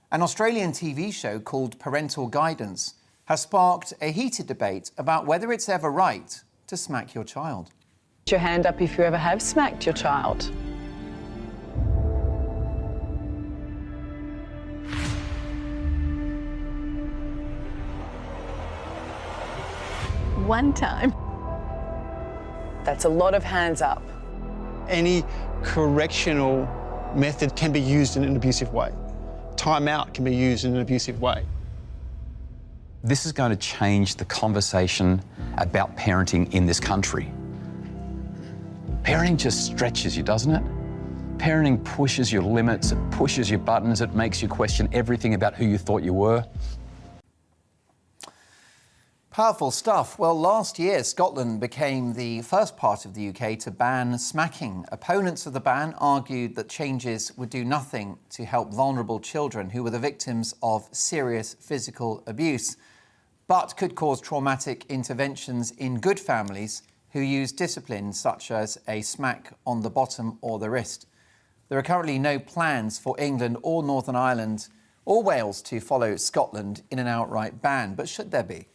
An Australian TV show called Parental Guidance has sparked a heated debate about whether it's ever right to smack your child. Put your hand up if you ever have smacked your child. One time. That's a lot of hands up. Any correctional method can be used in an abusive way. Time out can be used in an abusive way. This is going to change the conversation about parenting in this country. Parenting just stretches you, doesn't it? Parenting pushes your limits, it pushes your buttons, it makes you question everything about who you thought you were. Powerful stuff. Well, last year, Scotland became the first part of the UK to ban smacking. Opponents of the ban argued that changes would do nothing to help vulnerable children who were the victims of serious physical abuse, but could cause traumatic interventions in good families who use discipline such as a smack on the bottom or the wrist. There are currently no plans for England or Northern Ireland or Wales to follow Scotland in an outright ban, but should there be?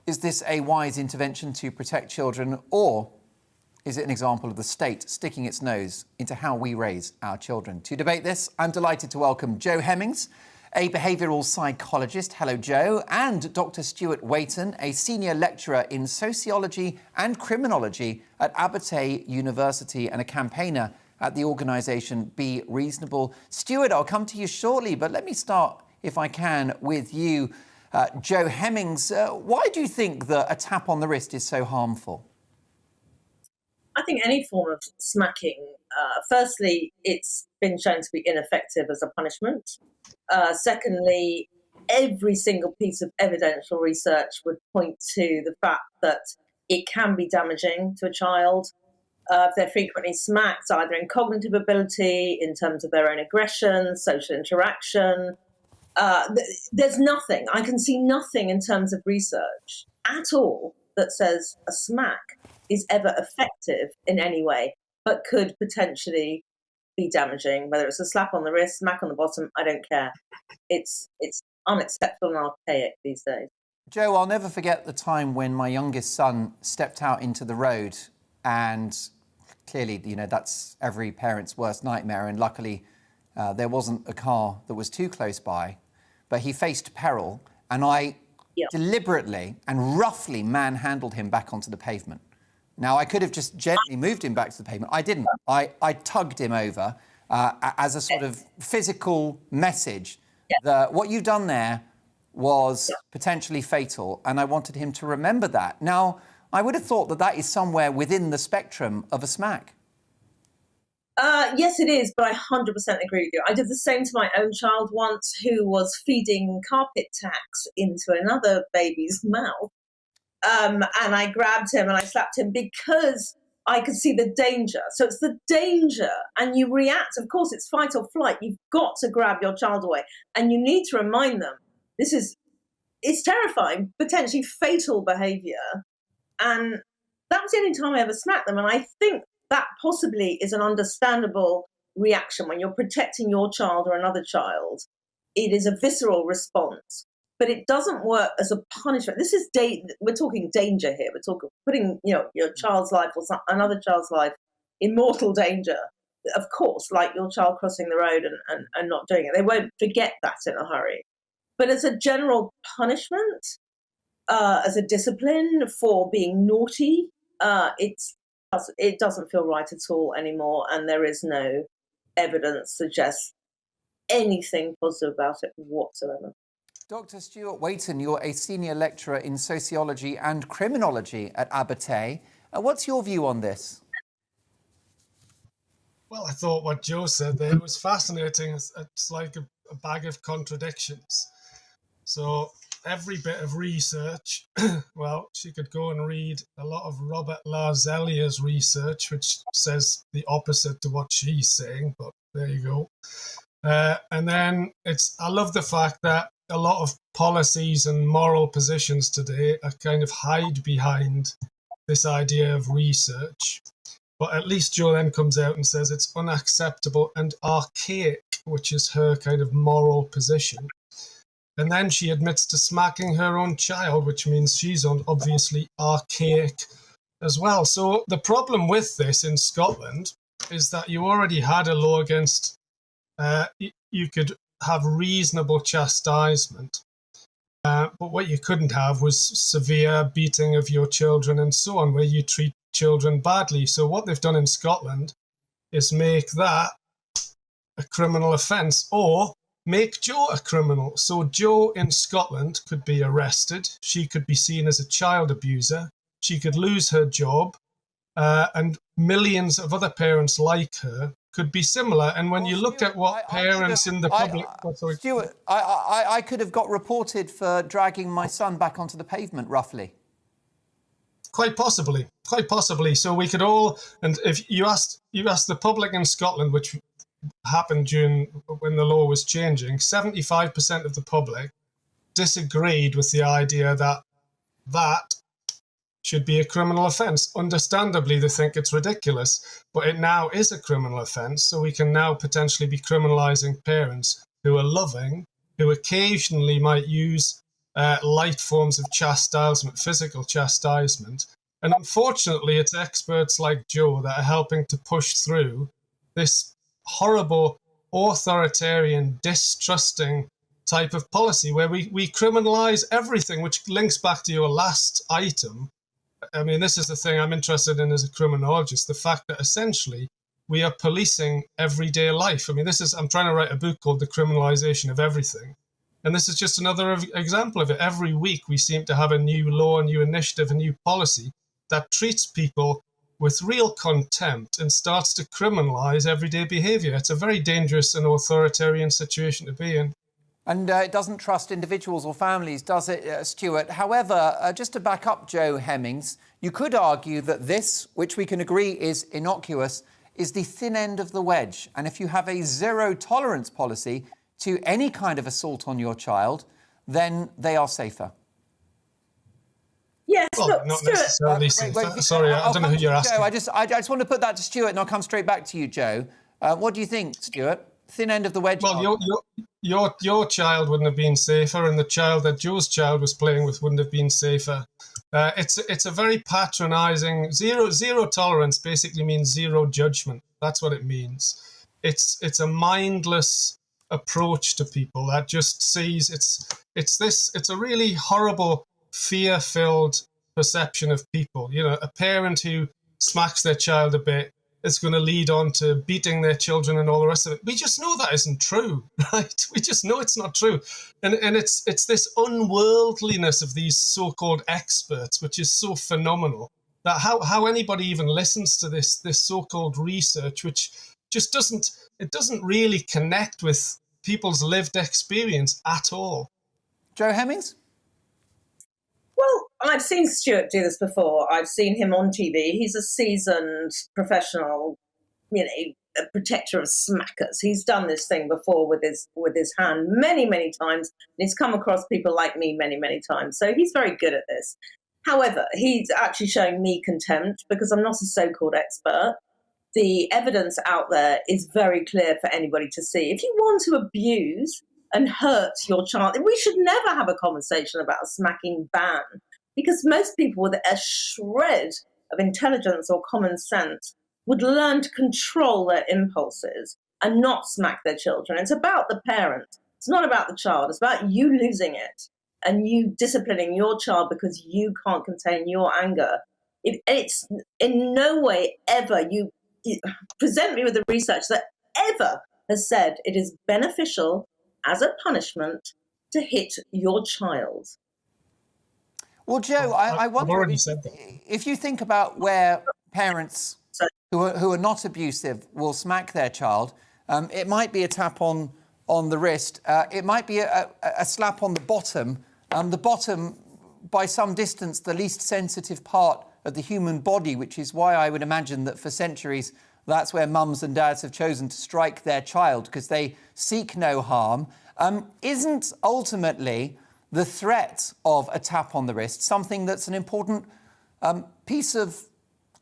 Is this a wise intervention to protect children, or is it an example of the state sticking its nose into how we raise our children? To debate this, I'm delighted to welcome Jo Hemmings, a behavioural psychologist. Hello, Jo. And Dr Stuart Waiton, a senior lecturer in sociology and criminology at Abertay University and a campaigner at the organisation Be Reasonable. Stuart, I'll come to you shortly, but let me start, if I can, with you. Jo Hemmings, why do you think that a tap on the wrist is so harmful? I think any form of smacking, firstly, it's been shown to be ineffective as a punishment. Secondly, every single piece of evidential research would point to the fact that it can be damaging to a child. If they're frequently smacked, either in cognitive ability, in terms of their own aggression, social interaction. There's nothing, I can see nothing in terms of research at all that says a smack is ever effective in any way, but could potentially be damaging. Whether it's a slap on the wrist, smack on the bottom, I don't care. It's unacceptable and archaic these days. Jo, I'll never forget the time when my youngest son stepped out into the road, and clearly, you know, that's every parent's worst nightmare, and luckily there wasn't a car that was too close by. But he faced peril, and I deliberately and roughly manhandled him back onto the pavement. Now, I could have just gently moved him back to the pavement. I didn't. I tugged him over as a sort of physical message that what you've done there was potentially fatal, and I wanted him to remember that. Now, I would have thought that that is somewhere within the spectrum of a smack. Yes, it is, but I 100% agree with you. I did the same to my own child once, who was feeding carpet tacks into another baby's mouth. And I grabbed him and I slapped him because I could see the danger. So it's the danger, and you react. Of course, it's fight or flight. You've got to grab your child away, and you need to remind them it's terrifying, potentially fatal behaviour. And that was the only time I ever smacked them. And I think that possibly is an understandable reaction when you're protecting your child or another child. It is a visceral response, but it doesn't work as a punishment. This is we're talking danger here. We're talking putting your child's life or another child's life in mortal danger. Of course, like your child crossing the road and not doing it. They won't forget that in a hurry. But as a general punishment, as a discipline for being naughty, it doesn't feel right at all anymore, and there is no evidence suggests anything positive about it whatsoever. Dr Stuart Waiton, you're a senior lecturer in sociology and criminology at Abertay. What's your view on this? Well, I thought what Jo said there was fascinating. It's like a bag of contradictions. So every bit of research, well, she could go and read a lot of Robert Larzelia's research, which says the opposite to what she's saying, but there you go. And then I love the fact that a lot of policies and moral positions today are kind of hide behind this idea of research. But at least Jo then comes out and says it's unacceptable and archaic, which is her kind of moral position. And then she admits to smacking her own child, which means she's obviously archaic as well. So the problem with this in Scotland is that you already had a law against, you could have reasonable chastisement. But what you couldn't have was severe beating of your children and so on, where you treat children badly. So what they've done in Scotland is make that a criminal offence, or make Jo a criminal. So Jo in Scotland could be arrested. She could be seen as a child abuser. She could lose her job. And millions of other parents like her could be similar. And when you look at what parents in the public... Stuart, I could have got reported for dragging my son back onto the pavement, roughly. Quite possibly. So we could all... And if you asked the public in Scotland, which happened during when the law was changing, 75% of the public disagreed with the idea that should be a criminal offence. Understandably, they think it's ridiculous, but it now is a criminal offence, so we can now potentially be criminalising parents who are loving, who occasionally might use light forms of chastisement, physical chastisement. And unfortunately, it's experts like Jo that are helping to push through this horrible, authoritarian, distrusting type of policy where we criminalise everything, which links back to your last item. I mean, this is the thing I'm interested in as a criminologist, the fact that essentially we are policing everyday life. I mean, I'm trying to write a book called The Criminalisation of Everything. And this is just another example of it. Every week we seem to have a new law, a new initiative, a new policy that treats people with real contempt and starts to criminalise everyday behaviour. It's a very dangerous and authoritarian situation to be in. And it doesn't trust individuals or families, does it, Stuart? However, just to back up Jo Hemmings, you could argue that this, which we can agree is innocuous, is the thin end of the wedge. And if you have a zero-tolerance policy to any kind of assault on your child, then they are safer. Yes, well, look, not Stuart. necessarily safer. Sorry, I don't know who you're asking. Jo, I just want to put that to Stuart, and I'll come straight back to you, Jo. What do you think, Stuart? Thin end of the wedge? Well, your child wouldn't have been safer, and the child that Jo's child was playing with wouldn't have been safer. It's a very patronising zero tolerance. Basically means zero judgment. That's what it means. It's a mindless approach to people that just sees it's a really horrible, fear-filled perception of people. You know, a parent who smacks their child a bit is going to lead on to beating their children and all the rest of it. We just know that isn't true, right? We just know it's not true. And it's this unworldliness of these so-called experts, which is so phenomenal, that how anybody even listens to this so-called research, which just doesn't really connect with people's lived experience at all. Jo Hemmings? Well, I've seen Stuart do this before. I've seen him on TV. He's a seasoned professional, a protector of smackers. He's done this thing before with his hand many, many times. And he's come across people like me many, many times. So he's very good at this. However, he's actually showing me contempt because I'm not a so-called expert. The evidence out there is very clear for anybody to see. If you want to abuse and hurt your child, we should never have a conversation about a smacking ban, because most people with a shred of intelligence or common sense would learn to control their impulses and not smack their children. It's about the parent. It's not about the child. It's about you losing it and you disciplining your child because you can't contain your anger. It's in no way ever you present me with the research that ever has said it is beneficial as a punishment to hit your child. Well, Jo, I wonder if you think about where parents who are not abusive will smack their child, it might be a tap on the wrist. It might be a slap on the bottom. The bottom, by some distance, the least sensitive part of the human body, which is why I would imagine that for centuries that's where mums and dads have chosen to strike their child, because they seek no harm. Isn't ultimately the threat of a tap on the wrist something that's an important piece of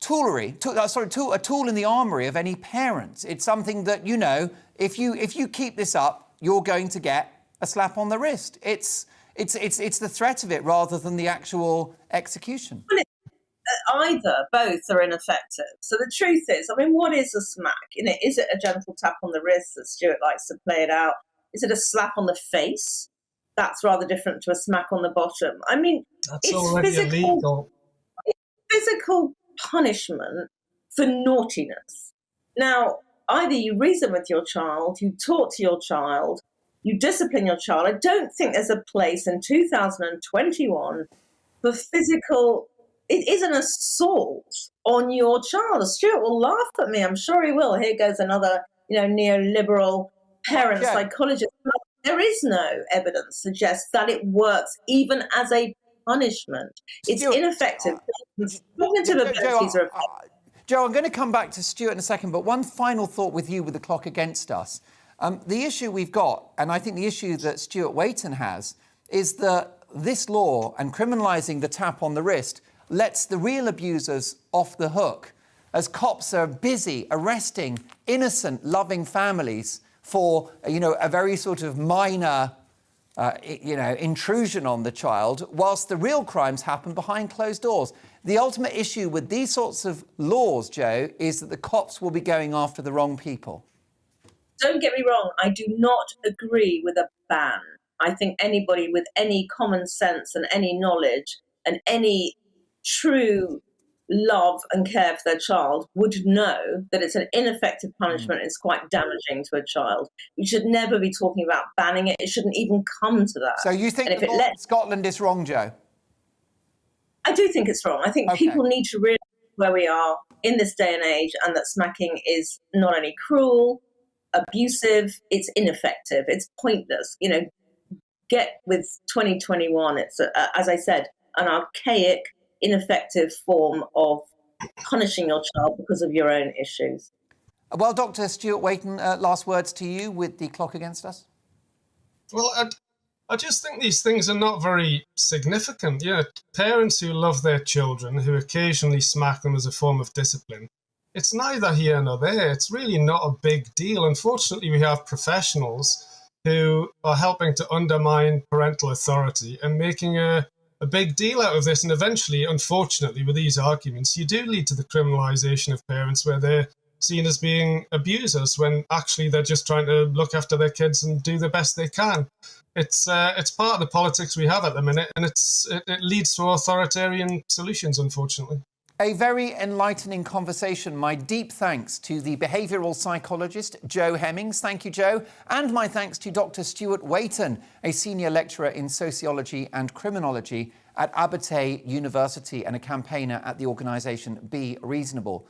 a tool in the armoury of any parent. It's something that, you know, if you keep this up, you're going to get a slap on the wrist. It's the threat of it rather than the actual execution. Both are ineffective. So the truth is, I mean, what is a smack? You know, is it a gentle tap on the wrist, as Stuart likes to play it out? Is it a slap on the face? That's rather different to a smack on the bottom. I mean, That's already illegal. Physical punishment for naughtiness. Now, either you reason with your child, you talk to your child, you discipline your child. I don't think there's a place in 2021 for physical. It is an assault on your child. Stuart will laugh at me. I'm sure he will. Here goes another, you know, neoliberal parent psychologist. There is no evidence suggests that it works even as a punishment. It's ineffective. Cognitive abilities are effective. Joe, I'm going to come back to Stuart in a second, but one final thought with you with the clock against us. The issue we've got, and I think the issue that Stuart Waiton has, is that this law and criminalising the tap on the wrist lets the real abusers off the hook, as cops are busy arresting innocent, loving families for, you know, a very sort of minor, intrusion on the child, whilst the real crimes happen behind closed doors. The ultimate issue with these sorts of laws, Joe, is that the cops will be going after the wrong people. Don't get me wrong, I do not agree with a ban. I think anybody with any common sense and any knowledge and any true love and care for their child would know that it's an ineffective punishment. It's quite damaging to a child. We should never be talking about banning it. It shouldn't even come to that. So you think the law in Scotland is wrong, Joe? I do think it's wrong. I think people need to realize where we are in this day and age, and that smacking is not only cruel, abusive, it's ineffective, it's pointless. You know, get with 2021. It's, as I said, an archaic, ineffective form of punishing your child because of your own issues. Well, Dr. Stuart Waiton, last words to you with the clock against us. Well, I just think these things are not very significant. You know, parents who love their children, who occasionally smack them as a form of discipline, it's neither here nor there. It's really not a big deal. Unfortunately, we have professionals who are helping to undermine parental authority and making a big deal out of this. And eventually, unfortunately, with these arguments, you do lead to the criminalisation of parents where they're seen as being abusers when actually they're just trying to look after their kids and do the best they can. It's part of the politics we have at the minute, and it leads to authoritarian solutions, unfortunately. A very enlightening conversation. My deep thanks to the behavioural psychologist, Joe Hemmings. Thank you, Joe. And my thanks to Dr. Stuart Waiton, a senior lecturer in sociology and criminology at Abertay University and a campaigner at the organisation Be Reasonable.